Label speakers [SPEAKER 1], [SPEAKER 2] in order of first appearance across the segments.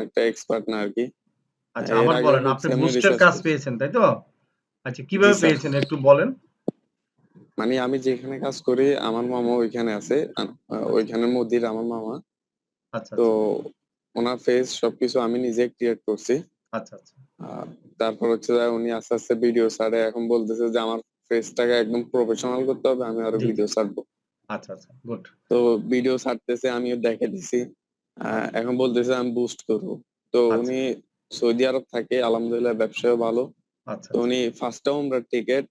[SPEAKER 1] একটা এক্সপার্ট না আরকি।
[SPEAKER 2] আচ্ছা,
[SPEAKER 1] এর
[SPEAKER 2] আবার
[SPEAKER 1] আগেও
[SPEAKER 2] বলেন। আপনি
[SPEAKER 1] হচ্ছে আমি
[SPEAKER 2] বুস্টের
[SPEAKER 1] রিসার্চ
[SPEAKER 2] কাজ
[SPEAKER 1] করছি।
[SPEAKER 2] পেয়েছেন, তাই তো? আচ্ছা,
[SPEAKER 1] জি
[SPEAKER 2] কিভাবে
[SPEAKER 1] স্যার।
[SPEAKER 2] পেয়েছেন একটু বলেন?
[SPEAKER 1] মানে আমি যেখানে কাজ করি আমার মামা ওইখানে আছে।
[SPEAKER 2] আচ্ছা,
[SPEAKER 1] ওইখানের মুদির আমার মামা।
[SPEAKER 2] আচ্ছা,
[SPEAKER 1] তো
[SPEAKER 2] আচ্ছা,
[SPEAKER 1] উনার পেজ সবকিছু আমি নিজে ক্রিয়েট করছি।
[SPEAKER 2] আচ্ছা, আচ্ছা,
[SPEAKER 1] তারপর হচ্ছে যে উনি আস্তে আস্তে ভিডিও ছাড়ে, এখন বলতেছে যে আমার পেজটাকে একদম প্রফেশনাল করতে হবে, আমি আরো
[SPEAKER 2] জি, জি,
[SPEAKER 1] ভিডিও ছাড়বো।
[SPEAKER 2] আচ্ছা, আচ্ছা, গুড।
[SPEAKER 1] তো ভিডিও ছাড়তেছে, আমিও দেখে দিছি।
[SPEAKER 2] আচ্ছা,
[SPEAKER 1] এখন বলতেছে আমি বুস্ট করব। তো
[SPEAKER 2] আচ্ছা,
[SPEAKER 1] উনি সৌদি আরব থাকে, আলহামদুলিল্লাহ ব্যবসাও ভালো।
[SPEAKER 2] আচ্ছা,
[SPEAKER 1] তো
[SPEAKER 2] আচ্ছা,
[SPEAKER 1] উনি ফার্স্ট উমরার টিকেট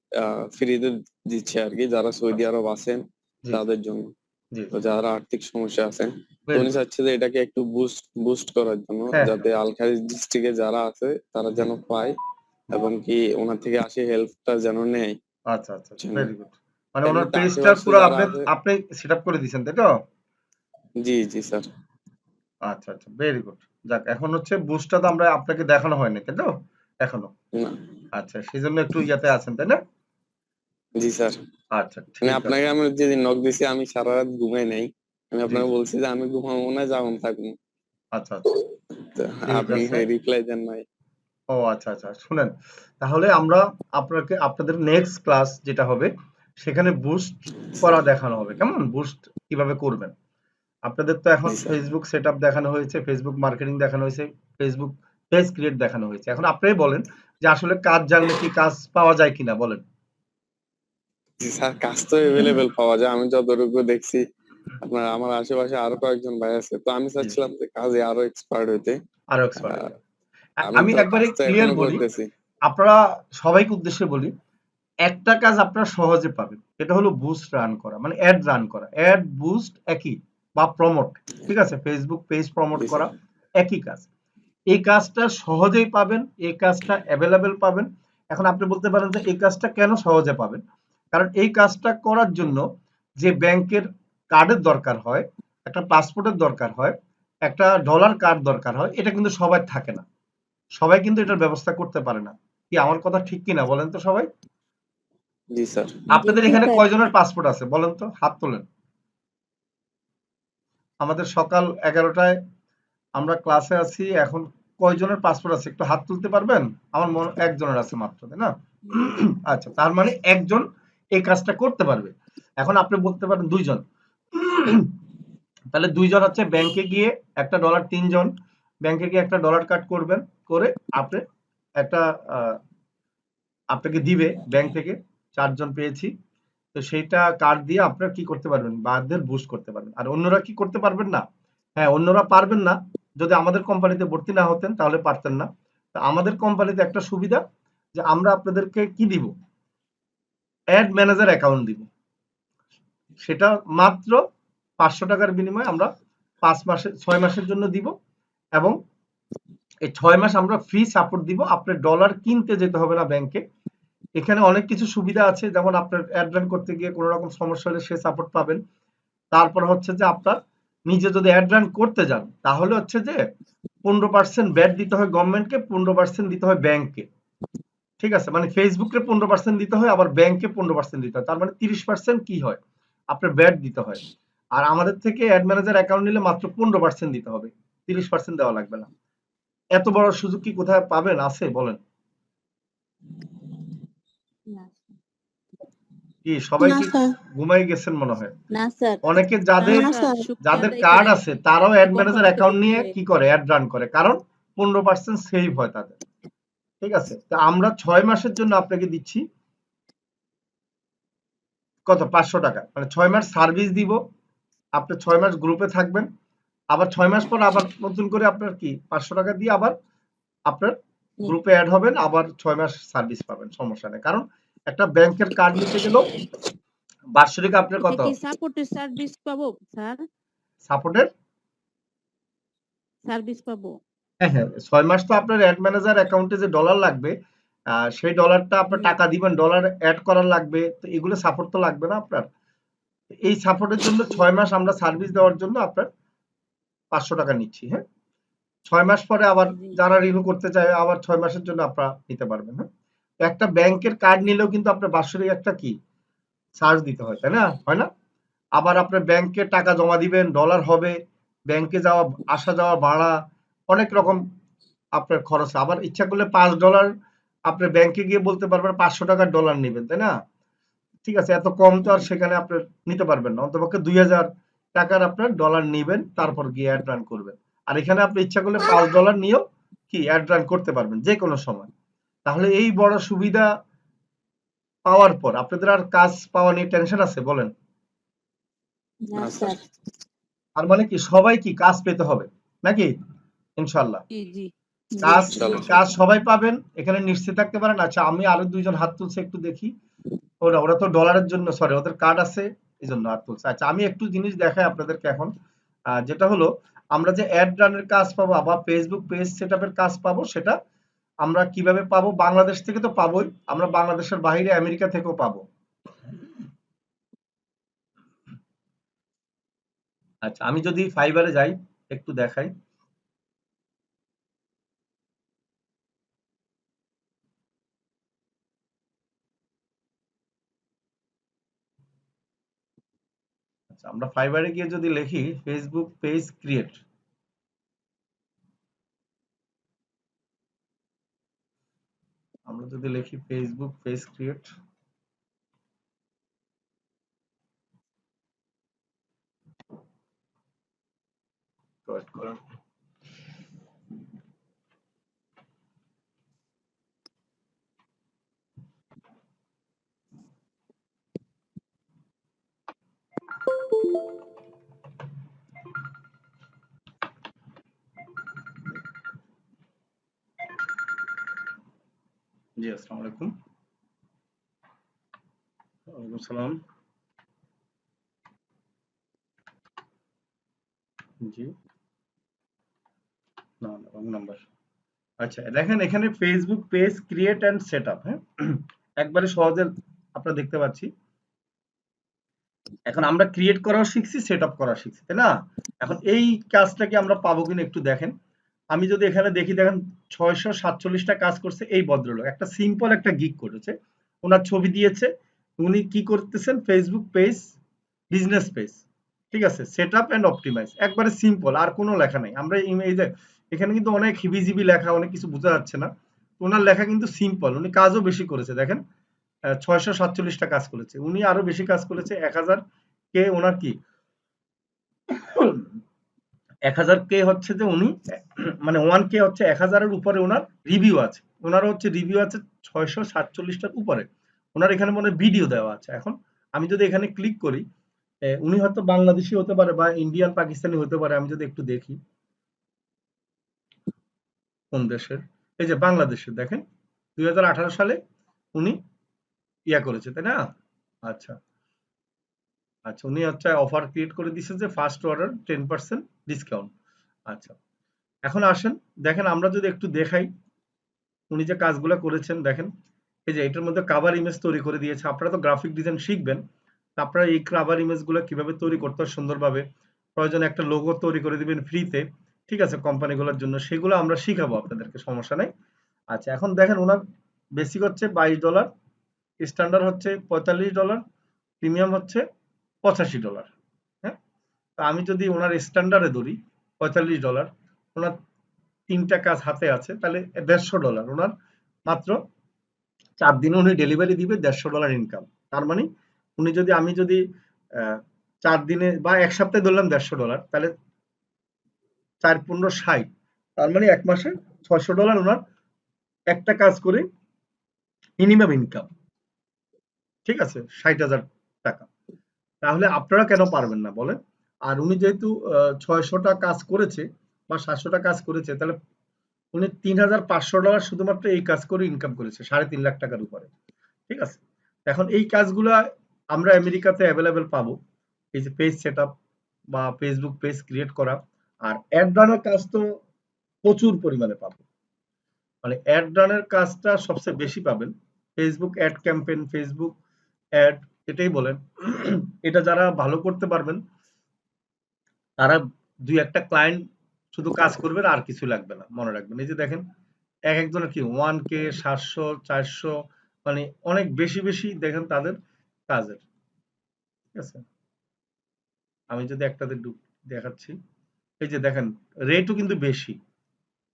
[SPEAKER 1] ফ্রিতে দিচ্ছে আরকি, যারা সৌদি
[SPEAKER 2] আচ্ছা,
[SPEAKER 1] আরব আছেন
[SPEAKER 2] জি, জি,
[SPEAKER 1] তাদের জন্য।
[SPEAKER 2] জি,
[SPEAKER 1] তো
[SPEAKER 2] জি,
[SPEAKER 1] যারা আর্থিক সমস্যা আছেন, তো
[SPEAKER 2] ভেরি
[SPEAKER 1] উনি
[SPEAKER 2] গুড।
[SPEAKER 1] চাচ্ছে যে এটাকে একটু বুস্ট বুস্ট করার জন্য,
[SPEAKER 2] হ্যাঁ, হ্যাঁ,
[SPEAKER 1] যাতে আল-খালিজ ডিস্ট্রিক্টে যারা আছে তারা
[SPEAKER 2] জি,
[SPEAKER 1] যেন পায়,
[SPEAKER 2] জি।
[SPEAKER 1] এবং কি ওনার থেকে আসে হেল্পটা যেন নেয়।
[SPEAKER 2] আচ্ছা, আচ্ছা, আচ্ছা,
[SPEAKER 1] বুঝছেন?
[SPEAKER 2] Very good. মানে উনার
[SPEAKER 1] এমনিতে
[SPEAKER 2] পেজটা
[SPEAKER 1] আশেপাশে
[SPEAKER 2] পুরো
[SPEAKER 1] যারা
[SPEAKER 2] আপনি
[SPEAKER 1] আছে।
[SPEAKER 2] আপনি সেটআপ করে দিয়েছেন, তাই তো?
[SPEAKER 1] জি, জি স্যার।
[SPEAKER 2] আচ্ছা, আচ্ছা, ভেরি গুড। যাক, এখন হচ্ছে বুস্টটা তো আমরা আপনাকে দেখানো হয়নি, তাই তো? এখনো।
[SPEAKER 1] না,
[SPEAKER 2] আচ্ছা, সেজন্য একটু ইয়াতে আছেন, তাই না?
[SPEAKER 1] জি স্যার।
[SPEAKER 2] আচ্ছা,
[SPEAKER 1] মানে
[SPEAKER 2] ঠিক
[SPEAKER 1] আপনাকে
[SPEAKER 2] আছে।
[SPEAKER 1] আমি যেদিন নক দিছি আমি সারা রাত ঘুমাই নাই। আমি
[SPEAKER 2] জি,
[SPEAKER 1] আপনাকে
[SPEAKER 2] জি।
[SPEAKER 1] বলছি যে আমি ঘুমাবো না, যেমন থাকুন।
[SPEAKER 2] আচ্ছা, আচ্ছা,
[SPEAKER 1] তো
[SPEAKER 2] ঠিক
[SPEAKER 1] আপনি
[SPEAKER 2] আছে।
[SPEAKER 1] রিপ্লাই দেন নাই।
[SPEAKER 2] ও আচ্ছা, আচ্ছা। শুনেন, তাহলে আমরা আপনাদের নেক্সট ক্লাস যেটা হবে, সেখানে বুস্ট করা দেখানো হবে। কেমন? বুস্ট কিভাবে করবেন। আপনাদের তো এখন
[SPEAKER 1] জি স্যার।
[SPEAKER 2] Facebook সেটআপ দেখানো হয়েছে, Facebook মার্কেটিং দেখানো হয়েছে, Facebook পেজ ক্রিয়েট দেখানো হয়েছে। এখন আপনিই বলেন যে আসলে কাজ জানলে কি কাজ পাওয়া যায় কিনা বলেন?
[SPEAKER 1] জি স্যার, কাজ তো এভেইলেবল পাওয়া যায়। আমি যতটুকু দেখছি আপনার আমার আশেপাশে আরো কয়েকজন ভাই আছে। তো আমি
[SPEAKER 2] জি,
[SPEAKER 1] চাচ্ছিলাম যে কাজে আরো এক্সপার্ট হইতে।
[SPEAKER 2] আরো
[SPEAKER 1] আ
[SPEAKER 2] এক্সপার্ট হইতে।
[SPEAKER 1] আমি
[SPEAKER 2] আমি
[SPEAKER 1] তো
[SPEAKER 2] একবারে
[SPEAKER 1] কাজটা
[SPEAKER 2] ক্লিয়ার
[SPEAKER 1] এখনো
[SPEAKER 2] বলি,
[SPEAKER 1] করতেছি।
[SPEAKER 2] আপনারা সবাইকে উদ্দেশ্যে বলি, একটা কাজ আপনারা সহজে পাবেন। এটা হলো বুস্ট রান করা। মানে এড রান করা। এড, বুস্ট একই বা প্রমোট। ঠিক আছে? Facebook পেজ প্রমোট
[SPEAKER 1] জি
[SPEAKER 2] করা
[SPEAKER 1] স্যার।
[SPEAKER 2] একই কাজ। এই কাজটা সহজেই পাবেন, এই কাজটা এভেইলেবল পাবেন। এখন আপনি বলতে পারেন যে এই কাজটা কেন সহজে পাবেন? কারণ এই কাজটা করার জন্য যে ব্যাংকের কার্ডের দরকার হয়, একটা পাসপোর্টের দরকার হয়, একটা ডলার কার্ড দরকার হয়, এটা কিন্তু সবার থাকে না। সবাই কিন্তু এটার ব্যবস্থা করতে পারে না। কি আমার কথা ঠিক কিনা বলেন তো সবাই?
[SPEAKER 1] জি স্যার।
[SPEAKER 3] জি,
[SPEAKER 2] আপনাদের
[SPEAKER 3] জি
[SPEAKER 2] এখানে
[SPEAKER 3] স্যার।
[SPEAKER 2] কয়জনের পাসপোর্ট আছে বলেন তো? হাত তোলেন। আমাদের সকাল 11টায় আমরা ক্লাসে আছি। এখন কয়জনের পাসপোর্ট আছে একটু হাত তুলতে পারবেন? আমার মনে একজনের আছে মাত্র, তাই না? আচ্ছা, তার মানে একজন এই কাজটা করতে পারবে। এখন আপনি বলতে পারেন ২ জন। তাহলে ২ জন হচ্ছে ব্যাংকে গিয়ে একটা ডলার, ৩ জন ব্যাংকে গিয়ে একটা ডলার কাট করবেন। করে আপনি একটা আ আপনাকে দিবে ব্যাংক থেকে ৪ জন পেয়েছি। তো সেইটা কার্ড দিয়ে আপনারা কি করতে পারবেন? বায়ারদের বুস্ট করতে পারবেন। আর অন্যরা কি করতে পারবেন না? হ্যাঁ, অন্যরা পারবেন না। যদি আমাদের কোম্পানিতে ভর্তি না হতেন তাহলে পারতেন না। তো আমাদের কোম্পানিতে একটা সুবিধা যে আমরা আপনাদেরকে কি দিব? এড ম্যানেজার অ্যাকাউন্ট দিব। সেটা মাত্র ৳৫০০ র বিনিময়ে আমরা ৬ মাসের জন্য দিব এবং এই ৬ মাস আমরা ফ্রি সাপোর্ট দিব। আপনার ডলার কিনতে যেতে হবে না ব্যাংকে। এখানে অনেক কিছু সুবিধা আছে, যেমন আপনার অ্যাড রান করতে গিয়ে কোনো রকম সমস্যা হলে সে সাপোর্ট পাবেন। তারপর হচ্ছে যে আপনার নিজে যদি অ্যাড রান করতে যান তাহলে হচ্ছে যে 15% ব্যাট দিতে হয় গভর্নমেন্টকে, 15% দিতে হয় ব্যাংকে। ঠিক আছে? মানে ফেসবুকে 15% দিতে হয়, আবার ব্যাংকে 15% দিতে হয়। তার মানে 30% কি হয়? আপনার ব্যাট দিতে হয়। আর আমাদের থেকে অ্যাড ম্যানেজার অ্যাকাউন্ট নিলে মাত্র 15% দিতে হবে। 30% দেওয়া লাগবে না। এত বড় সুযোগ কি কোথায় পাবেন? আছে বলেন?
[SPEAKER 3] না,
[SPEAKER 2] কি সবাই
[SPEAKER 3] না
[SPEAKER 2] কি
[SPEAKER 3] স্যার।
[SPEAKER 2] ঘুমায় গেছেন মনে হয়?
[SPEAKER 3] না স্যার।
[SPEAKER 2] অনেকে
[SPEAKER 4] না
[SPEAKER 2] যাদের
[SPEAKER 3] না
[SPEAKER 4] স্যার,
[SPEAKER 3] স্যার।
[SPEAKER 4] শুকরিয়া
[SPEAKER 2] যাদের
[SPEAKER 4] আদায়
[SPEAKER 2] কার্ড
[SPEAKER 4] করে
[SPEAKER 2] আছে তারাও অ্যাড ম্যানেজার
[SPEAKER 4] কোম্পানিতে
[SPEAKER 2] অ্যাকাউন্ট
[SPEAKER 4] ভর্তি
[SPEAKER 2] নিয়ে
[SPEAKER 4] হয়ে
[SPEAKER 2] কি করে? অ্যাড রান করে। কারণ 15% সেভ হয় তাদের। ঠিক আছে? তো আমরা ৬ মাসের জন্য আপনাকে দিচ্ছি কত? ৳৫০০। মানে ৬ মাস সার্ভিস দিব। আপনি ৬ মাস গ্রুপে থাকবেন। আবার ৬ মাস পর আবার নতুন করে আপনার কি ৳৫০০ দিয়ে আবার আপনার
[SPEAKER 3] জি।
[SPEAKER 2] গ্রুপে এড হবেন। আবার ৬ মাস সার্ভিস পাবেন। সমস্যা নেই। কারণ একটা ব্যাংকের কার্ড নিতে গেলেও বাৎসরিক আপনার
[SPEAKER 4] এটা
[SPEAKER 2] কত?
[SPEAKER 4] কি সাপোর্টের সার্ভিস পাবো স্যার?
[SPEAKER 2] সাপোর্টের
[SPEAKER 4] সার্ভিস পাবো?
[SPEAKER 2] হ্যাঁ, হ্যাঁ। ৬ মাস তো আপনার অ্যাড ম্যানেজার অ্যাকাউন্টে যে ডলার লাগবে, সেই ডলারটা আপনার
[SPEAKER 4] হুম।
[SPEAKER 2] টাকা দিবেন, ডলার এড করার লাগবে। তো এগুলো সাপোর্ট তো লাগবে না আপনার? এই সাপোর্টের জন্য ৬ মাস আমরা সার্ভিস দেওয়ার জন্য আপনার ৳৫০০ নিচ্ছি, হ্যাঁ? ৬ মাস পরে আবার
[SPEAKER 4] জি।
[SPEAKER 2] যারা রিনিউ করতে চায় আবার ৬ মাসের জন্য আপনারা নিতে পারবেন, হ্যাঁ? তো একটা ব্যাংকের কার্ড নিলেও কিন্তু আপনার বাৎসরিক একটা কি চার্জ দিতে হয়, তাই না? হয় না? আবার আপনার ব্যাংকে টাকা জমা দিবেন, ডলার হবে, ব্যাংকে যাওয়া আসা যাওয়া ভাড়া, অনেক রকম আপনার খরচ। আবার ইচ্ছা করলে $5 আপনি ব্যাংকে গিয়ে বলতে পারবেন 500 টাকার ডলার নেবেন, তাই না? ঠিক আছে, এত কম তো আর সেখানে আপনার নিতে পারবেন না। অন্তপক্ষে 2000 টাকার আপনার ডলার নেবেন, তারপর গিয়ে অ্যাড রান করবেন। আর এখানে আপনি ইচ্ছা করলে $5 নিয়েও কি অ্যাড রান করতে পারবেন যে কোনো সময়। তাহলে এই বড় সুবিধা পাওয়ার পর আপনাদের আর কাজ পাওয়া নিয়ে টেনশন আছে বলেন?
[SPEAKER 4] না
[SPEAKER 1] না
[SPEAKER 4] স্যার।
[SPEAKER 1] স্যার।
[SPEAKER 2] আর মানে কি সবাই কি কাজ পেতে হবে নাকি? ইনশাল্লাহ
[SPEAKER 4] জি জি জি
[SPEAKER 2] কাজ
[SPEAKER 1] ইনশাল্লাহ।
[SPEAKER 2] কাজ সবাই পাবেন, এখানে নিশ্চিত থাকতে পারেন। আচ্ছা, আমি আরো 2 জন হাত তুলছে, একটু দেখি। ওরা ওরা তো ডলারের জন্য, সরি, ওদের কার্ড আছে এই জন্য হাত তুলছে। আচ্ছা, আমি একটু জিনিস দেখাই আপনাদেরকে এখন। যেটা হলো, আমরা যে অ্যাড রানের কাজ পাবো বা ফেসবুক পেজ সেটআপের কাজ পাবো, সেটা আমরা কিভাবে পাবো? বাংলাদেশ থেকে তো পাবোই, আমরা বাংলাদেশের বাইরে আমেরিকা থেকেও পাবো। আচ্ছা, আমি যদি ফাইবারে যাই একটু দেখাই। আচ্ছা, আমরা ফাইবারে গিয়ে যদি লিখি ফেসবুক পেজ ক্রিয়েট, আমরা যদি লিখি ফেসবুক পেজ ক্রিয়েট, ওয়েট করেন। জি, আসসালামু আলাইকুম। ওয়ালাইকুম সালাম। জি, না না, রং নাম্বার। আচ্ছা, দেখেন এখানে Facebook page create and setup, হ্যাঁ, একবারে সহজে আপনারা দেখতে পাচ্ছি। এখন আমরা ক্রিয়েট করাও শিখছি, সেটআপ করা শিখছি, তাই না? এখন এই কাজটাকে আমরা পাবো কিনা একটু দেখেন। আমি যদি এখানে দেখি, দেখেন 647টা কাজ করছে এই ভদ্রলোক, একটা সিম্পল একটা গিগ করেছে, ওনার ছবি দিয়েছে, উনি কি করতেছেন? ফেসবুক পেজ, বিজনেস পেজ, ঠিক আছে, সেটআপ এন্ড অপটিমাইজ, একবারে সিম্পল, আর কোনো লেখা নাই। আমরা এই যে এখানে কিন্তু অনেক হিবিজিবি লেখা, অনেক কিছু বোঝা যাচ্ছে না। ওনার লেখা কিন্তু সিম্পল, উনি কাজও বেশি করেছে দেখেন। 647টা কাজ করেছে, উনি আরো বেশি কাজ করেছে। 1000 কে ওনার কি 1000 কে হচ্ছে যে উনি মানে 1K হচ্ছে 1000-এর উপরে ওনার রিভিউ আছে। ওনার হচ্ছে রিভিউ আছে 647টার উপরে। ওনার এখানে মনে হয় ভিডিও দেওয়া আছে। এখন আমি যদি এখানে ক্লিক করি, উনি হয়তো বাংলাদেশি হতে পারে বা ইন্ডিয়ান পাকিস্তানি হতে পারে। আমি যদি একটু দেখি কোন দেশের, এই যে বাংলাদেশের, দেখেন 2018 সালে উনি ইয়া করেছে, তাই না? আচ্ছা আচ্ছা, উনি হচ্ছে অফার ক্রিয়েট করে দিচ্ছে যে ফার্স্ট অর্ডার 10% ডিসকাউন্ট। আচ্ছা, এখন আসেন, দেখেন আমরা যদি একটু দেখাই উনি যে কাজগুলো করেছেন, দেখেন এই যে এটার মধ্যে কাভার ইমেজ তৈরি করে দিয়েছে। আপনারা তো গ্রাফিক ডিজাইন শিখবেন, আপনারা এই কাভার ইমেজগুলো কিভাবে তৈরি করতে হয় সুন্দরভাবে, প্রয়োজনে একটা লোগো তৈরি করে দিবেন ফ্রিতে, ঠিক আছে, কোম্পানিগুলোর জন্য, সেগুলো আমরা শিখাবো আপনাদেরকে, সমস্যা নেই। আচ্ছা, এখন দেখেন ওনার বেসিক হচ্ছে $22, স্ট্যান্ডার্ড হচ্ছে $45, প্রিমিয়াম হচ্ছে $85। হ্যাঁ, তা আমি যদি ওনার স্ট্যান্ডার্ডে ধরি $45, ওনার 3টা কাজ হাতে আছে, তাহলে $150 ওনার মাত্র 4 দিনে উনি ডেলিভারি দিবে, $150 ইনকাম। তার মানে উনি যদি, আমি যদি 4 দিনে বা 1 সপ্তাহে ধরলাম $150, তাহলে 4×15 = 60, তার মানে 1 মাসে $600 ওনার একটা কাজ করে মিনিমাম ইনকাম, ঠিক আছে, 60,000 টাকা। তাহলে আপনারা কেন পারবেন না বলেন? আর উনি যেহেতু 600টা কাজ করেছে বা 700টা কাজ করেছে, তাহলে উনি $3,500 শুধুমাত্র এই কাজ করে ইনকাম করেছে, 3.5 লাখ টাকার উপরে, ঠিক আছে। এখন এই কাজগুলা আমরা আমেরিকাতে অ্যাভেলেবেল পাবো, এই যে পেজ সেটআপ বা ফেসবুক পেজ ক্রিয়েট করা। আর অ্যাড রানের কাজ তো প্রচুর পরিমাণে পাবো, মানে অ্যাড রানের কাজটা সবচেয়ে বেশি পাবেন। Facebook ad campaign, Facebook ad, এটাই বলেন, এটা যারা ভালো করতে পারবেন তারা 2-1টা ক্লায়েন্ট শুধু কাজ করবেন, আর কিছু লাগবে না, মনে রাখবেন। এই যে দেখেন এক একজনের কি 1K, 700, 400, মানে অনেক বেশি বেশি দেখেন তাদের কাজের, ঠিক আছে। আমি যদি একটাতে দেখাচ্ছি, এই যে দেখেন রেটও কিন্তু বেশি,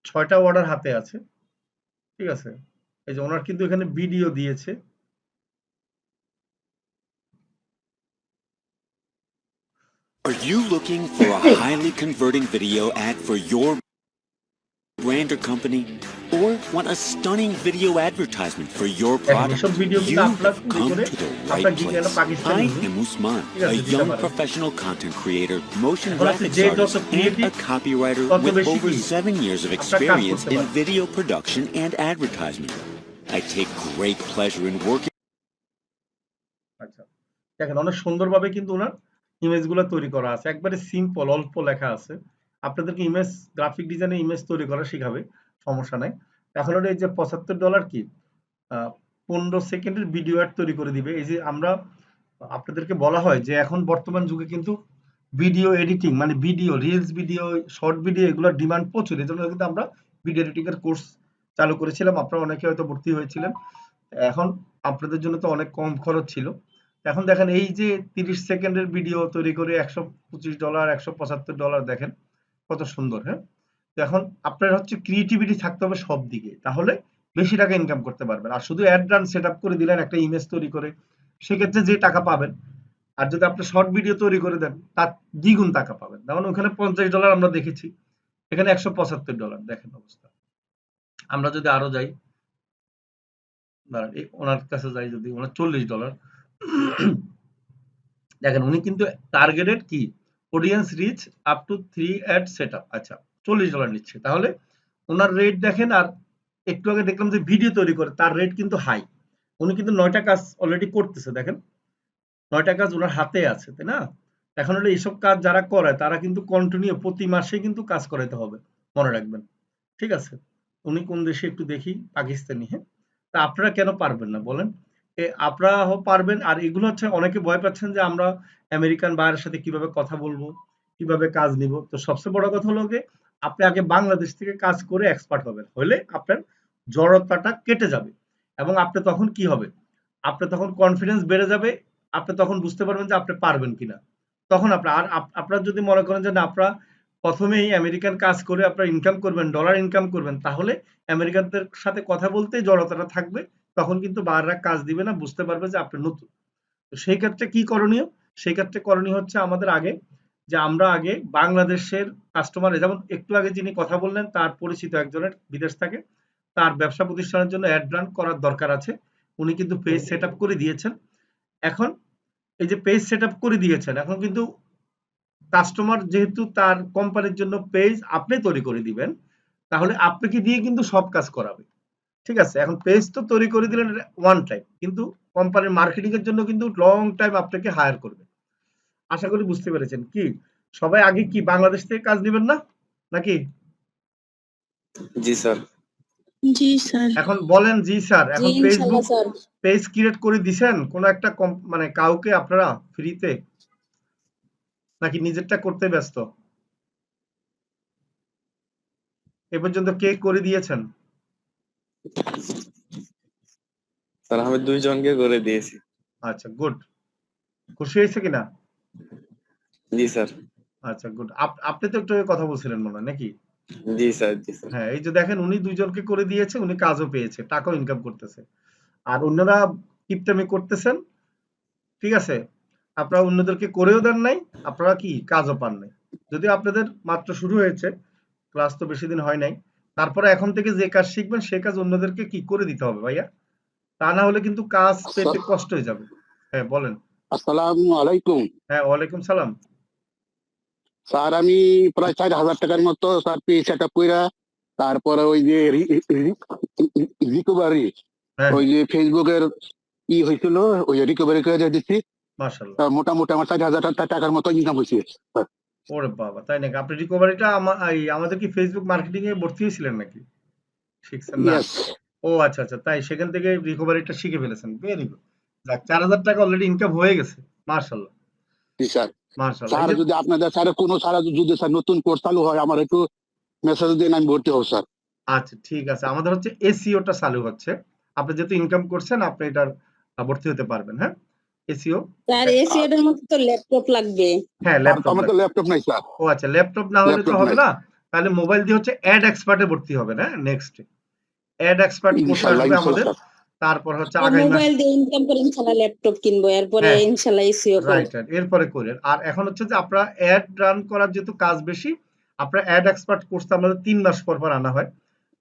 [SPEAKER 2] 6টা অর্ডার হাতে আছে, ঠিক আছে? এই যে ওনার কিন্তু এখানে ভিডিও দিয়েছে।
[SPEAKER 3] Are you looking for a highly converting video ad for your brand or company? Or want a stunning video advertisement for your
[SPEAKER 2] দেখেন
[SPEAKER 3] product?
[SPEAKER 2] এসব ভিডিও কিন্তু
[SPEAKER 3] You've
[SPEAKER 2] আপনারা তৈরি
[SPEAKER 3] come
[SPEAKER 2] করে
[SPEAKER 3] to the
[SPEAKER 2] আপনার
[SPEAKER 3] right
[SPEAKER 2] গিয়ে
[SPEAKER 3] place.
[SPEAKER 2] Pakistani
[SPEAKER 3] I am Usman,
[SPEAKER 2] ঠিক আছে,
[SPEAKER 3] a
[SPEAKER 2] দিতে
[SPEAKER 3] young
[SPEAKER 2] পারেন।
[SPEAKER 3] professional content creator, motion
[SPEAKER 2] এখন আপনি
[SPEAKER 3] graphics
[SPEAKER 2] যে যত
[SPEAKER 3] artist, and
[SPEAKER 2] creative,
[SPEAKER 3] a copywriter
[SPEAKER 2] তত
[SPEAKER 3] with
[SPEAKER 2] বেশি
[SPEAKER 3] over
[SPEAKER 2] কি?
[SPEAKER 3] 7 years of
[SPEAKER 2] আপনার কাজ
[SPEAKER 3] experience
[SPEAKER 2] করতে
[SPEAKER 3] in
[SPEAKER 2] পারবেন।
[SPEAKER 3] video production and advertisement. I take great pleasure in working.
[SPEAKER 2] আচ্ছা, দেখেন অনেক সুন্দরভাবে কিন্তু ওনার ইমেজগুলো তৈরি করা আছে, একবারে সিম্পল, অল্প লেখা আছে। আপনাদেরকে ইমেজ গ্রাফিক ডিজাইনে ইমেজ তৈরি করা শেখাবে, সমস্যা নাই। এখন ওটা এই যে $75 কি 15 সেকেন্ডের ভিডিও অ্যাড তৈরি করে দিবে। এই যে আমরা আপনাদেরকে বলা হয় যে এখন বর্তমান যুগে কিন্তু ভিডিও এডিটিং মানে video reels video short video এগুলোর ডিমান্ড প্রচুর, এই জন্য কিন্তু আমরা ভিডিও এডিটিং এর কোর্স চালু করেছিলাম, আপনারা অনেকে হয়তো ভর্তি হয়েছিলেন। এখন আপনাদের জন্য তো অনেক কম খরচ ছিল। এখন দেখেন এই যে 30 সেকেন্ডের ভিডিও তৈরি করে $125 $175 দেখেন কত সুন্দর। হ্যাঁ, তো এখন আপনার হচ্ছে ক্রিয়েটিভিটি থাকতে হবে সব দিকে, তাহলে বেশি টাকা ইনকাম করতে পারবেন। আর শুধু অ্যাড রান সেট আপ করে দিলেন একটা ইমেজ তৈরি করে, সেক্ষেত্রে যে টাকা পাবেন, আর যদি আপনি শর্ট ভিডিও তৈরি করে দেন তার দ্বিগুণ টাকা পাবেন। যেমন ওখানে $50 আমরা দেখেছি, এখানে $175 দেখেন অবস্থা। আমরা যদি আরো যাই, দাঁড়ান ওনার কাছে যাই, যদি ওনার $40 দেখেন উনি কিন্তু টার্গেটেড কি audience reach up to 3 ad setup. আচ্ছা, $40 নিচ্ছে, তাহলে ওনার রেট দেখেন। আর একটু আগে দেখলাম যে ভিডিও তৈরি করে তার রেট কিন্তু হাই, উনি কিন্তু 9টা কাজ অলরেডি করতেছে, দেখেন 9টা কাজ ওনার হাতে আছে, তাই না? এখন হলো এইসব কাজ যারা করে তারা কিন্তু কন্টিনিউ প্রতি মাসে কিন্তু কাজ করাইতে হবে, মনে রাখবেন, ঠিক আছে? উনি কোন দেশে একটু দেখি, পাকিস্তানি। হ্যাঁ, তা আপনারা কেন পারবেন না বলেন? আপনারাও পারবেন। আর এগুলো হচ্ছে অনেকে ভয় পাচ্ছেন যে আমরা আমেরিকান বাইরের সাথে কিভাবে কথা বলবো, কিভাবে কাজ নিব। তো সবচেয়ে বড় কথা হলো যে আপনি আগে বাংলাদেশ থেকে কাজ করে এক্সপার্ট হবেন, হলে আপনার জড়তাটা কেটে যাবে এবং আপনি তখন কি হবে, আপনার তখন কনফিডেন্স বেড়ে যাবে, আপনি তখন বুঝতে পারবেন যে আপনি পারবেন কিনা। তখন আপনার যদি মনে করেন যে না আপনারা প্রথমেই আমেরিকান কাজ করে আপনারা ইনকাম করবেন, ডলার ইনকাম করবেন, তাহলে আমেরিকানদের সাথে কথা বলতে জড়তাটা থাকবে, তখন কিন্তু বাইরেরা কাজ দিবে না, বুঝতে পারবে যে আপনি নতুন। তো সেই ক্ষেত্রে কি করণীয়? সেই ক্ষেত্রে করণীয় হচ্ছে আমাদের আগে যে আমরা আগে বাংলাদেশের কাস্টমার, যেমন একটু আগে যিনি কথা বললেন তার পরিচিত একজনের বিদেশ থাকে, তার ব্যবসা প্রতিষ্ঠানের জন্য অ্যাড রান করার দরকার আছে, উনি কিন্তু পেজ সেট আপ করে দিয়েছেন। এখন এই যে পেজ সেট আপ করে দিয়েছেন, এখন কিন্তু কাস্টমার যেহেতু তার কোম্পানির জন্য পেজ আপনি তৈরি করে দিবেন, তাহলে আপনাকে দিয়ে কিন্তু সব কাজ করাবে, ঠিক আছে? এখন পেজ তো তৈরি করে দিলেন ওয়ান টাইম, কিন্তু কোম্পানির মার্কেটিং এর জন্য কিন্তু লং টাইম আপনাকে হায়ার করবে। আশা করি বুঝতে পেরেছেন। কি সবাই আগে কি বাংলাদেশ থেকে কাজ নেবেন না নাকি?
[SPEAKER 1] জি স্যার।
[SPEAKER 4] জি স্যার।
[SPEAKER 2] এখন বলেন জি স্যার।
[SPEAKER 4] জি
[SPEAKER 2] এখন
[SPEAKER 4] ইনশাল্লাহ
[SPEAKER 2] ফেসবুক
[SPEAKER 4] স্যার।
[SPEAKER 2] পেজ ক্রিয়েট করে দিছেন কোন একটা মানে কাউকে আপনারা ফ্রিতে, নাকি নিজেরটা করতে ব্যস্ত? এ পর্যন্ত কে করে দিয়েছেন?
[SPEAKER 1] স্যার আমি 2 জনকে করে দিয়েছি।
[SPEAKER 2] আচ্ছা, গুড। খুশি হয়েছে কিনা?
[SPEAKER 1] জি স্যার।
[SPEAKER 2] আচ্ছা, গুড। আপনি তো একটু আগে কথা বলছিলেন মনে হয় নাকি?
[SPEAKER 1] জি স্যার, জি স্যার।
[SPEAKER 2] হ্যাঁ, এই যে দেখেন উনি 2 জনকে করে দিয়েছে, উনি কাজও পেয়েছে, টাকাও ইনকাম করতেছে। আর অন্যরা কিপটামি করতেছেন, ঠিক আছে? আপনারা অন্যদেরকে করেও দেন নাই, আপনারা কি কাজও পান নাই। যদিও আপনাদের মাত্র শুরু হয়েছে, ক্লাস তো বেশি দিন হয় নাই। তারপরে এখন থেকে যে কাজ শিখবেন সে কাজ অন্যদেরকে কি করে দিতে হবে ভাইয়া। তা না হলে কিন্তু কাজ পেতে কষ্ট হয়ে যাবে। হ্যাঁ, বলেন।
[SPEAKER 5] আসসালামু আলাইকুম।
[SPEAKER 2] হ্যাঁ, ওয়ালাইকুম সালাম।
[SPEAKER 5] স্যার আমি প্রায় 4,000 টাকার মতো স্যার পেজ সেট আপ কইরা, তারপরে ওই যে রিকভারি,
[SPEAKER 2] হ্যাঁ,
[SPEAKER 5] ওই যে ফেসবুকের ই হয়েছিল, ওই রিকভারি করে দিচ্ছি।
[SPEAKER 2] মাশাআল্লাহ।
[SPEAKER 5] মোটামুটি আমার 4,000 টাকার মতো ইনকাম হয়েছে।
[SPEAKER 2] ওরে বাবা, তাই নাকি? আপনি রিকভারিটা আমাদের কি ফেসবুক মার্কেটিং এ ভর্তি হয়েছিলেন নাকি? শিখছেন না?
[SPEAKER 5] ইয়েস।
[SPEAKER 2] ও আচ্ছা আচ্ছা, তাই সেখান থেকে রিকভারিটা শিখে ফেলেছেন, ভেরি গুড। যাক, 4,000 টাকা অলরেডি ইনকাম হয়ে গেছে, মাশাআল্লাহ
[SPEAKER 5] জি স্যার।
[SPEAKER 2] মাশাআল্লাহ। এই
[SPEAKER 5] স্যার
[SPEAKER 2] যে
[SPEAKER 5] যদি আপনাদের স্যার কোনো স্যার যদি স্যার নতুন কোর্স চালু হয় আমার একটু মেসেজ দিন, আমি ভর্তি হব স্যার।
[SPEAKER 2] আচ্ছা, ঠিক আছে, আমাদের হচ্ছে এসইও টা চালু হচ্ছে, আপনি যেহেতু ইনকাম করছেন আপনি এটার ভর্তি হতে পারবেন। হ্যাঁ, এসইও।
[SPEAKER 4] স্যার এসি এর মধ্যে তো ল্যাপটপ লাগবে।
[SPEAKER 2] হ্যাঁ, ল্যাপটপ
[SPEAKER 5] আমার তো
[SPEAKER 2] লাগবে।
[SPEAKER 5] ল্যাপটপ নাই স্যার,
[SPEAKER 2] ও আচ্ছা, ল্যাপটপ না হলে তো
[SPEAKER 5] ল্যাপটপ
[SPEAKER 2] হবে
[SPEAKER 5] নাই।
[SPEAKER 2] না। তাহলে মোবাইল দিয়ে হচ্ছে অ্যাড এক্সপার্টে ভর্তি হবে না নেক্সট অ্যাড এক্সপার্ট কোর্স
[SPEAKER 5] ইনশাল্লাহ
[SPEAKER 2] আসবে
[SPEAKER 5] ইনশাল্লাহ
[SPEAKER 2] আমাদের
[SPEAKER 5] স্যার।
[SPEAKER 2] তারপর হচ্ছে আগামী মাস
[SPEAKER 4] মোবাইল দিয়ে ইনকাম করে ইনশাল্লাহ ল্যাপটপ কিনবো, এরপরে
[SPEAKER 2] হ্যাঁ
[SPEAKER 4] ইনশাল্লাহ এসিও করবো।
[SPEAKER 2] রাইট এরপরে করেন। আর এখন হচ্ছে যে আপনারা অ্যাড রান করার যেহেতু কাজ বেশি, আপনার অ্যাড এক্সপার্ট কোর্সটা আমাদের 3 মাস পর পর আনা হয়।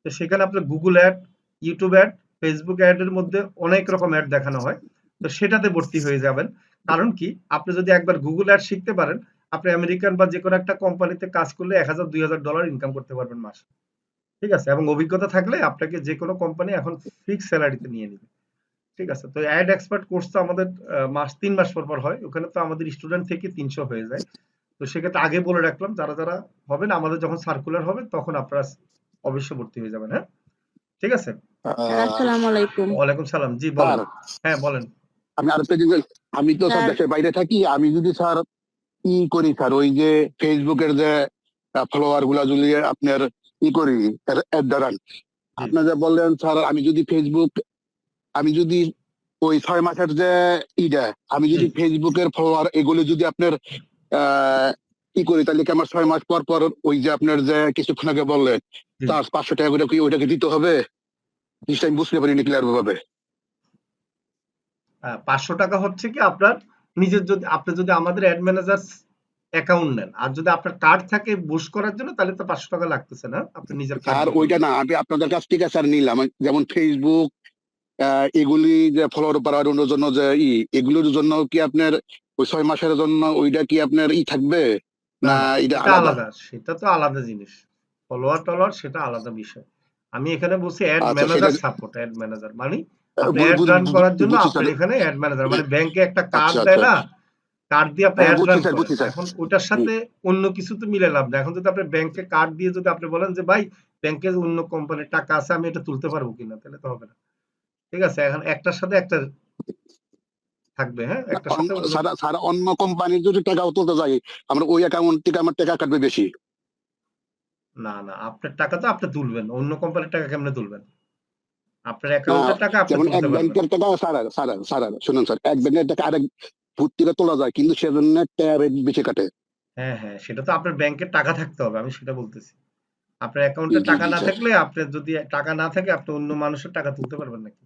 [SPEAKER 2] তো সেখানে আপনার Google ad, YouTube add, Facebook ad এর মধ্যে অনেক রকম অ্যাড দেখানো হয়। তো সেটাতে ভর্তি হয়ে যাবেন। কারণ কি, আপনি যদি একবার গুগল অ্যাড শিখতে পারেন, আপনি আমেরিকান বা যে কোনো একটা কোম্পানিতে কাজ করলে $1000-2000 ইনকাম করতে পারবেন মাসে। ঠিক আছে? এবং অভিজ্ঞতা থাকলে আপনাকে যে কোনো কোম্পানি এখন ফিক্স স্যালারিতে নিয়ে নিবে। ঠিক আছে? তো অ্যাড এক্সপার্ট কোর্সটা আমাদের 3 মাস পর পর হয়। ওখানে তো আমাদের স্টুডেন্ট থেকে 300 হয়ে যায়। তো সেক্ষেত্রে আগে বলে রাখলাম, যারা হবেন আমাদের যখন সার্কুলার হবে তখন আপনারা অবশ্যই ভর্তি হয়ে যাবেন। হ্যাঁ, ঠিক আছে?
[SPEAKER 4] স্যার আসসালামু আলাইকুম।
[SPEAKER 2] ওয়ালাইকুম সালাম। জি বলেন।
[SPEAKER 5] স্যার
[SPEAKER 2] হ্যাঁ বলেন।
[SPEAKER 5] আমি আরেকটা জিনিস, আমি তো স্যার
[SPEAKER 4] স্যার
[SPEAKER 5] দেশের বাইরে থাকি, আমি যদি স্যার করি স্যার, ওই যে ফেসবুকের যে ফলোয়ার গুলা যদি আপনার করি এর দ্বারা,
[SPEAKER 2] জি
[SPEAKER 5] আপনার যা বললেন স্যার, আমি যদি ওই 6 মাসের যে ইটা, আমি
[SPEAKER 2] জি
[SPEAKER 5] যদি ফেসবুকের ফলোয়ার এগুলো যদি আপনার আহ করি, তাহলে কি আমার 6 মাস পর পর ওই যে আপনার যে কিছুক্ষণ আগে বললেন
[SPEAKER 2] জি
[SPEAKER 5] তার 500 টাকা করে কি ওইটাকে দিতে হবে? জিনিসটা আমি বুঝতে পারিনি ক্লিয়ার ভাবে।
[SPEAKER 2] 500 টাকা হচ্ছে কি আপনার নিজের, যদি আপনি যদি আমাদের অ্যাড ম্যানেজার অ্যাকাউন্ট নেন, আর যদি আপনার কার্ড থাকে বুস্ট করার জন্য, তাহলে তো 500 টাকা লাগতেছে না, আপনি নিজের কার্ড
[SPEAKER 5] স্যার
[SPEAKER 2] দিয়ে
[SPEAKER 5] ওইটা
[SPEAKER 2] করবেন।
[SPEAKER 5] না, আমি আপনাদের কাছ থেকে স্যার নিলাম, যেমন ফেসবুক এগুলি যে ফলোয়ার বাড়ানোর জন্য যে এগুলোর জন্য কি আপনার ওই 6 মাসের জন্য ওইটা কি আপনার থাকবে,
[SPEAKER 2] না
[SPEAKER 5] না
[SPEAKER 2] না
[SPEAKER 5] এটা
[SPEAKER 2] এটা
[SPEAKER 5] আলাদা?
[SPEAKER 2] আলাদা, সেটা তো আলাদা জিনিস। ফলোয়ার টলোয়ার সেটা আলাদা বিষয়। আমি এখানে বলছি অ্যাড
[SPEAKER 5] আচ্ছা সেটা
[SPEAKER 2] ম্যানেজার সাপোর্ট। অ্যাড ম্যানেজার মানে আপনি অ্যাড রান
[SPEAKER 5] বুঝছি
[SPEAKER 2] করার জন্য
[SPEAKER 5] বুঝছি স্যার।
[SPEAKER 2] আপনার এখানে অ্যাড ম্যানেজার মানে ব্যাংকে একটা কার্ড
[SPEAKER 5] আচ্ছা
[SPEAKER 2] দেয়
[SPEAKER 5] আচ্ছা,
[SPEAKER 2] না, কার্ড দিয়ে আপনি
[SPEAKER 5] হ্যাঁ
[SPEAKER 2] অ্যাড
[SPEAKER 5] বুঝছি
[SPEAKER 2] রান
[SPEAKER 5] স্যার
[SPEAKER 2] করেন।
[SPEAKER 5] বুঝছি স্যার।
[SPEAKER 2] এখন ওটার
[SPEAKER 5] হুম,
[SPEAKER 2] সাথে অন্য কিছু তো মিলে লাভ না। এখন যদি আপনি ব্যাংকে কার্ড দিয়ে যদি আপনি বলেন যে ভাই ব্যাংকে অন্য কোম্পানির টাকা আছে, আমি এটা তুলতে পারবো কিনা, তাহলে তো হবে না। ঠিক আছে? এখন একটার সাথে একটা থাকবে। হ্যাঁ, একটার সাথে অন্য।
[SPEAKER 5] স্যার স্যার অন্য কোম্পানির যদি টাকাও তুলতে যাই, আমরা ওই অ্যাকাউন্ট থেকে আমার টাকা কাটবে বেশি?
[SPEAKER 2] না না আপনার টাকা তো আপনি তুলবেন, অন্য কোম্পানির টাকা কেমনে তুলবেন? আপনার
[SPEAKER 5] না,
[SPEAKER 2] অ্যাকাউন্টের টাকা আপনি
[SPEAKER 5] যেমন এক
[SPEAKER 2] তুলতে পারবেন।
[SPEAKER 5] ব্যাংকের টাকা স্যার স্যার স্যার শুনুন স্যার, এক ব্যাংকের টাকা আরেক ভূত থেকে তোলা যায়, কিন্তু সেজন্য টাকা রেট বেশি কাটে।
[SPEAKER 2] হ্যাঁ হ্যাঁ সেটা তো আপনার ব্যাংকের টাকা থাকতে হবে, আমি সেটা বলতেছি। আপনার অ্যাকাউন্টে
[SPEAKER 5] জি
[SPEAKER 2] টাকা
[SPEAKER 5] জি
[SPEAKER 2] না
[SPEAKER 5] স্যার।
[SPEAKER 2] থাকলে, আপনার যদি টাকা না থাকে, আপনি অন্য মানুষের টাকা তুলতে পারবেন নাকি?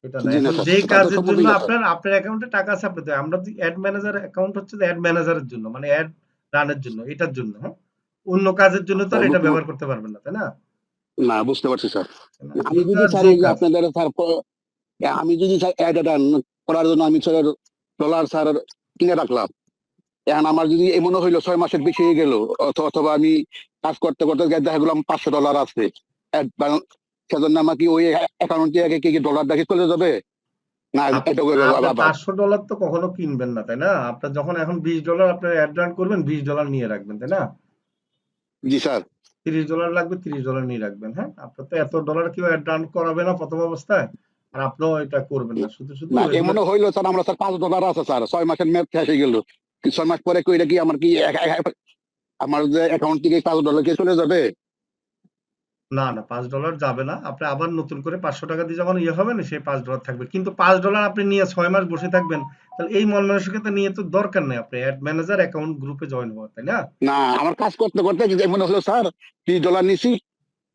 [SPEAKER 2] এটা না।
[SPEAKER 5] জি না
[SPEAKER 2] এখন
[SPEAKER 5] স্যার,
[SPEAKER 2] যেই
[SPEAKER 5] তা তো
[SPEAKER 2] কাজের
[SPEAKER 5] সম্ভবই
[SPEAKER 2] জন্য
[SPEAKER 5] না স্যার।
[SPEAKER 2] আপনার অ্যাকাউন্টে টাকা আছে আপনি দেন। আমরা অ্যাড ম্যানেজার অ্যাকাউন্ট হচ্ছে অ্যাড ম্যানেজারের জন্য, মানে অ্যাড রানের জন্য, এটার জন্য। হ্যাঁ, অন্য কাজের জন্য তো আর এটা ব্যবহার করতে পারবেন না, তাই না?
[SPEAKER 5] না বুঝতে পারছি স্যার।
[SPEAKER 2] তাই না?
[SPEAKER 5] আমি
[SPEAKER 2] যে
[SPEAKER 5] যদি
[SPEAKER 2] কাজ
[SPEAKER 5] স্যার
[SPEAKER 2] যে
[SPEAKER 5] ওই যে
[SPEAKER 2] কাজ।
[SPEAKER 5] আপনাদের স্যার আমি যদি স্যার অ্যাড করার জন্য আমি স্যার ডলার স্যার কিনে রাখলাম, এখন আমার যদি এমন হইলো 6 মাসের বেশি হয়ে গেল, অথবা আমি কাজ করতে করতে দেখা গেলাম $500 আছে add balance, সেজন্য আমাকে ওই অ্যাকাউন্টে আগে কি ডলার দেখে চলে যাবে, না এটা
[SPEAKER 2] আপনি
[SPEAKER 5] আবার?
[SPEAKER 2] $500 তো কখনো কিনবেন না, তাই না? আপনার যখন এখন $20 আপনার অ্যাড রান করবেন, $20 নিয়ে রাখবেন, তাই না?
[SPEAKER 5] জি স্যার।
[SPEAKER 2] $30 লাগবে, $30 নিয়ে রাখবেন। হ্যাঁ, আপনার তো এত ডলার কেউ অ্যাড রান করাবে না প্রথম অবস্থায়, আর আপনিও এটা করবেন না। শুধু শুধু
[SPEAKER 5] না
[SPEAKER 2] এগুলো।
[SPEAKER 5] এমনও হইলো স্যার, আমরা স্যার $5 আছে স্যার, 6 মাসের মেয়াদ শেষ হয়ে গেল, 6 মাস পরে কি এটা কি আমার কি আমার যে অ্যাকাউন্ট থেকে $5 কি চলে যাবে?
[SPEAKER 2] না না $5 যাবে না। আপনি আবার নতুন করে $500 দিয়ে যখন ইয়ে হবে না, সেই $5 থাকবে। কিন্তু $5 আপনি নিয়ে 6 মাস বসে থাকবেন, তাহলে এই মন মানসিকতা নিয়ে তো দরকার নেই আপনি অ্যাড ম্যানেজার অ্যাকাউন্ট গ্রুপে জয়েন হওয়ার, তাই না?
[SPEAKER 5] না আমার কাজ করতে করতে যদি এমন হলো স্যার $30 নিছি,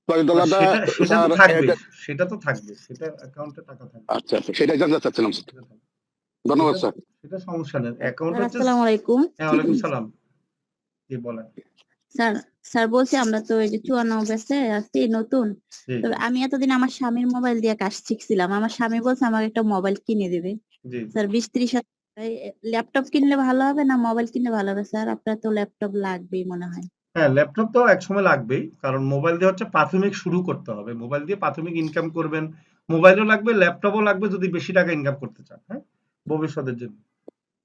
[SPEAKER 2] না,
[SPEAKER 5] $10
[SPEAKER 2] সেটা সেটা তো
[SPEAKER 5] স্যার
[SPEAKER 2] থাকবে, সেটা তো থাকবে, সেটা অ্যাকাউন্টে টাকা থাকবে।
[SPEAKER 5] আচ্ছা আচ্ছা, সেটাই জানতে চাচ্ছিলাম স্যার।
[SPEAKER 2] সেটা থাকবে।
[SPEAKER 5] ধন্যবাদ
[SPEAKER 2] সেটা
[SPEAKER 5] স্যার।
[SPEAKER 2] সেটা সমস্যা নেই। অ্যাকাউন্ট
[SPEAKER 4] স্যার
[SPEAKER 2] হচ্ছে।
[SPEAKER 4] আসসালামু আলাইকুম।
[SPEAKER 2] হ্যাঁ, ওয়ালাইকুম সালাম। জি বলেন।
[SPEAKER 4] স্যার স্যার বলছি আমরা তো এই যে 54 ব্যাচে আছি নতুন।
[SPEAKER 2] জি
[SPEAKER 4] তবে
[SPEAKER 2] জি
[SPEAKER 4] আমি এতদিন আমার স্বামীর মোবাইল দিয়ে কাজ শিখছিলাম, আমার স্বামী বলছে আমাকে একটা মোবাইল কিনে দেবে।
[SPEAKER 2] জি জি।
[SPEAKER 4] স্যার 20-30 হাজার ল্যাপটপ কিনলে ভালো হবে না মোবাইল কিনলে ভালো হবে? স্যার আপনার তো ল্যাপটপ লাগবেই মনে হয়।
[SPEAKER 2] হ্যাঁ, ল্যাপটপ তো একসময় লাগবেই। কারণ মোবাইল দিয়ে হচ্ছে প্রাথমিক শুরু করতে হবে। মোবাইল দিয়ে প্রাথমিক ইনকাম করবেন। মোবাইলও লাগবে, ল্যাপটপও লাগবে যদি বেশি টাকা ইনকাম করতে চান। হ্যাঁ? ভবিষ্যতের জন্য।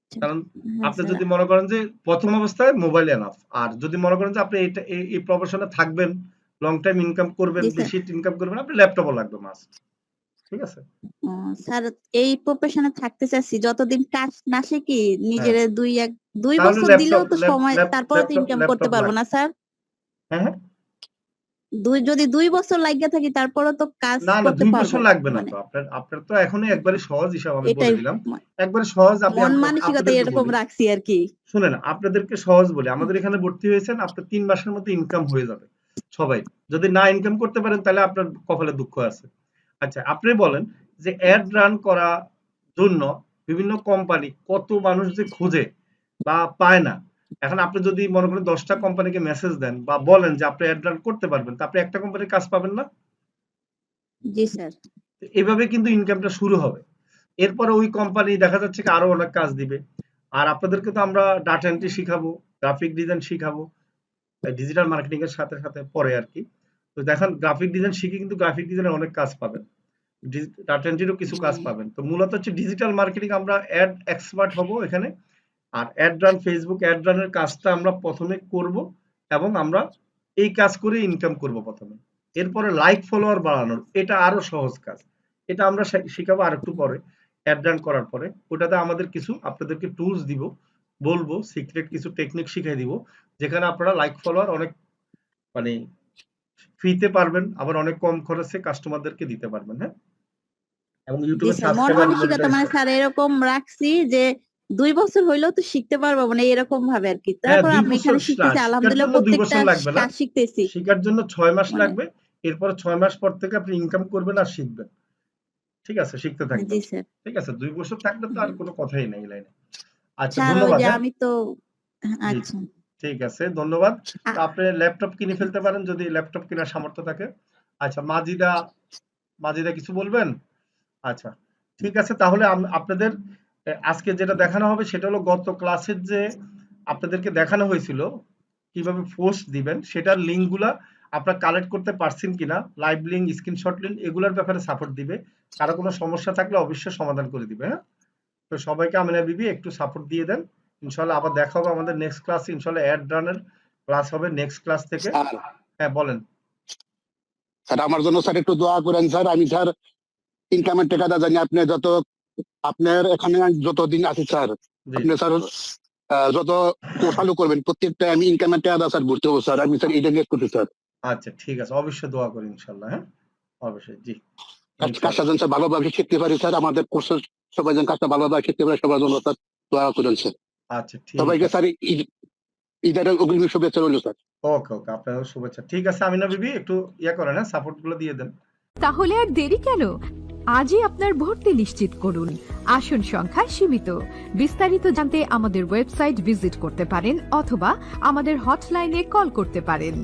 [SPEAKER 4] আচ্ছা,
[SPEAKER 2] কারণ
[SPEAKER 4] হ্যাঁ
[SPEAKER 2] আপনি
[SPEAKER 4] স্যার।
[SPEAKER 2] যদি মনে করেন যে ১ম অবস্থায় মোবাইল এনাফ। আর যদি মনে করেন যে আপনি এই প্রফেশন এ থাকবেন, লং টাইম ইনকাম করবেন,
[SPEAKER 4] জি স্যার।
[SPEAKER 2] বেশি ইনকাম করবেন, আপনার ল্যাপটপও লাগবে মাস্ট। ঠিক আছে?
[SPEAKER 4] ও, স্যার এই প্রফেশনে থাকতে চাচ্ছি, যতদিন কাজ না শিখি
[SPEAKER 2] হ্যাঁ।
[SPEAKER 4] নিজের 2
[SPEAKER 2] তাহলে
[SPEAKER 4] বছর দিলেও
[SPEAKER 2] ল্যাপটপ
[SPEAKER 4] তো
[SPEAKER 2] ল্যাপ
[SPEAKER 4] সময়,
[SPEAKER 2] ল্যাপ
[SPEAKER 4] তারপরে তো
[SPEAKER 2] ল্যাপটপ
[SPEAKER 4] ইনকাম করতে
[SPEAKER 2] ল্যাপটপ
[SPEAKER 4] পারবো
[SPEAKER 2] লাগবে।
[SPEAKER 4] না স্যার।
[SPEAKER 2] হ্যাঁ, হ্যাঁ।
[SPEAKER 4] যদি 2 বছর লাগিয়ে থাকি তারপরে তো কাজ
[SPEAKER 2] না না
[SPEAKER 4] করতে
[SPEAKER 2] 2
[SPEAKER 4] পারবো
[SPEAKER 2] বছর লাগবে না
[SPEAKER 4] মানে
[SPEAKER 2] তো আপনার তো এখনই একবারে সহজ হিসাব আমি বলে
[SPEAKER 4] এটাই
[SPEAKER 2] দিলাম। একবারে সহজ আপনি
[SPEAKER 4] মন মানসিকতা
[SPEAKER 2] আপনাদেরকে
[SPEAKER 4] এরকম
[SPEAKER 2] বলি।
[SPEAKER 4] রাখছি আর কি।
[SPEAKER 2] শুনেন আপনাদেরকে সহজ বলি, আমাদের এখানে ভর্তি হয়েছেন, আপনার 3 মাসের মধ্যে ইনকাম হয়ে যাবে সবাই। যদি না ইনকাম করতে পারেন তাহলে আপনার কপালে দুঃখ আছে। আচ্ছা আপনি বলেন যে অ্যাড রান করা জন্য বিভিন্ন কোম্পানি কত মানুষ যে খোঁজে বা পায় না। এখন আপনি যদি মনে করেন 10টা কোম্পানিকে মেসেজ দেন বা বলেন যে আপনি অ্যাড রান করতে পারবেন, তা আপনি একটা কোম্পানির কাজ পাবেন না?
[SPEAKER 4] জি স্যার।
[SPEAKER 2] তো এভাবে কিন্তু ইনকামটা শুরু হবে। এরপরে ওই কোম্পানি দেখা যাচ্ছে কি আরো অনেক কাজ দিবে। আর আপনাদেরকে তো আমরা ডাটা এন্ট্রি শিখাবো, গ্রাফিক ডিজাইন শিখাবো, ডিজিটাল মার্কেটিং এর সাথে সাথে পরে আর কি। তো দেখেন গ্রাফিক ডিজাইন শিখে কিন্তু গ্রাফিক ডিজাইনের অনেক কাজ পাবেন, ডাটা এন্ট্রিরও কিছু কাজ পাবেন। তো মূলত হচ্ছে ডিজিটাল মার্কেটিং আমরা অ্যাড এক্সপার্ট হব এখানে। আর অ্যাড রান, ফেসবুক অ্যাড রানের কাজটা আমরা প্রথমে করব এবং আমরা এই কাজ করে ইনকাম করব প্রথমে। এরপরে লাইক ফলোয়ার বাড়ানোর এটা আরো সহজ কাজ, এটা আমরা শিখাবো আর একটু পরে অ্যাড রান করার পরে। ওটাতে আমাদের কিছু আপনাদেরকে টুলস দিব, বলবো সিক্রেট কিছু টেকনিক শিখিয়ে দিব, যেখানে আপনারা লাইক ফলোয়ার অনেক মানে ফ্রিতে পারবেন, আবার অনেক কম খরচে কাস্টমারদেরকে দিতে পারবেন। হ্যাঁ, এবং
[SPEAKER 4] জি
[SPEAKER 2] ইউটিউবে
[SPEAKER 4] স্যার, মন
[SPEAKER 2] সাবস্ক্রাইবার
[SPEAKER 4] মানসিকতা মানে স্যার এরকম রাখছি যে 2 বছর হইলেও তো শিখতে পারবো মানে এরকম ভাবে আর কি।
[SPEAKER 2] হ্যাঁ
[SPEAKER 4] তারপর
[SPEAKER 2] 2
[SPEAKER 4] আমি
[SPEAKER 2] বছর
[SPEAKER 4] এখানে শিখতেছি
[SPEAKER 2] শিখার
[SPEAKER 4] আলহামদুলিল্লাহ
[SPEAKER 2] জন্য 2
[SPEAKER 4] প্রত্যেকটা
[SPEAKER 2] বছর লাগবে না,
[SPEAKER 4] কাজ শিখতেছি
[SPEAKER 2] শিখার জন্য 6 মাস
[SPEAKER 4] মানে।
[SPEAKER 2] লাগবে। এরপরে 6 মাস পর থেকে আপনি ইনকাম করবেন আর শিখবেন। ঠিক আছে, শিখতে থাকবেন।
[SPEAKER 4] জি স্যার।
[SPEAKER 2] ঠিক আছে, 2 বছর থাকলে তো আর কোনো কথাই নেই এই লাইনে। আচ্ছা
[SPEAKER 4] স্যার ওই
[SPEAKER 2] ধন্যবাদ।
[SPEAKER 4] যে
[SPEAKER 2] হ্যাঁ
[SPEAKER 4] আমি তো
[SPEAKER 2] জি
[SPEAKER 4] আচ্ছা
[SPEAKER 2] ঠিক আছে, ধন্যবাদ।
[SPEAKER 4] আ-
[SPEAKER 2] তো আপনি ল্যাপটপ কিনে ফেলতে পারেন যদি ল্যাপটপ কেনার সামর্থ্য থাকে। আচ্ছা মাজিদা কিছু বলবেন? আচ্ছা ঠিক আছে, তাহলে আপনাদের আজকে যেটা দেখানো হবে সেটা হলো গত ক্লাসের যে আপনাদেরকে দেখানো হয়েছিল কিভাবে পোস্ট দিবেন সেটার লিঙ্কগুলা আপনারা কালেক্ট করতে পারছেন কিনা, লাইভ লিঙ্ক, স্ক্রিনশট লিঙ্ক এগুলোর ব্যাপারে সাপোর্ট দিবে। কারো কোনো সমস্যা থাকলে অবশ্যই সমাধান করে দিবে। হ্যাঁ, তো সবাইকে আমিনা বিবি একটু সাপোর্ট দিয়ে দেন। ইনশাআল্লাহ আবার দেখা হবে আমাদের নেক্সট ক্লাসে। ইনশাআল্লাহ অ্যাড রানের ক্লাস হবে নেক্সট ক্লাস থেকে।
[SPEAKER 5] স্যার
[SPEAKER 2] হ্যাঁ বলেন।
[SPEAKER 5] স্যার আমার জন্য স্যার একটু দোয়া করেন স্যার। আমি স্যার ইনকামের টাকাটা জানি আপনি যত আপনার এখানে যতদিন আছি স্যার,
[SPEAKER 2] জি
[SPEAKER 5] আপনি স্যার যত চালু করবেন প্রত্যেকটা আমি ইনকামের টাকাটা স্যার ভর্তি হবো স্যার। আমি স্যার এটা নিয়ে করছি স্যার।
[SPEAKER 2] আচ্ছা ঠিক আছে, অবশ্যই দোয়া করি ইনশাআল্লাহ। হ্যাঁ অবশ্যই জি
[SPEAKER 5] কাজটা
[SPEAKER 2] ইনশাআল্লাহ।
[SPEAKER 5] যেন স্যার ভালোভাবে শিখতে পারি স্যার। আমাদের কোর্সের সবাই যেন কাজটা ভালোভাবে শিখতে পারে, সবার জন্য স্যার দোয়া করেন স্যার।
[SPEAKER 2] আচ্ছা ঠিক
[SPEAKER 5] সবাইকে
[SPEAKER 2] আছে,
[SPEAKER 5] স্যার ঈদের অগ্রিম শুভেচ্ছা রইল স্যার।
[SPEAKER 2] ওকে ওকে, আপনাদের শুভেচ্ছা। ঠিক আছে আমিনা বিবি একটু করেন, হ্যাঁ সাপোর্ট গুলো দিয়ে দেন।
[SPEAKER 6] তাহলে আর দেরি কেন? আজই আপনার ভর্তি নিশ্চিত করুন। আসন সংখ্যা সীমিত। বিস্তারিত জানতে আমাদের ওয়েবসাইট ভিজিট করতে পারেন অথবা আমাদের হটলাইনে কল করতে পারেন।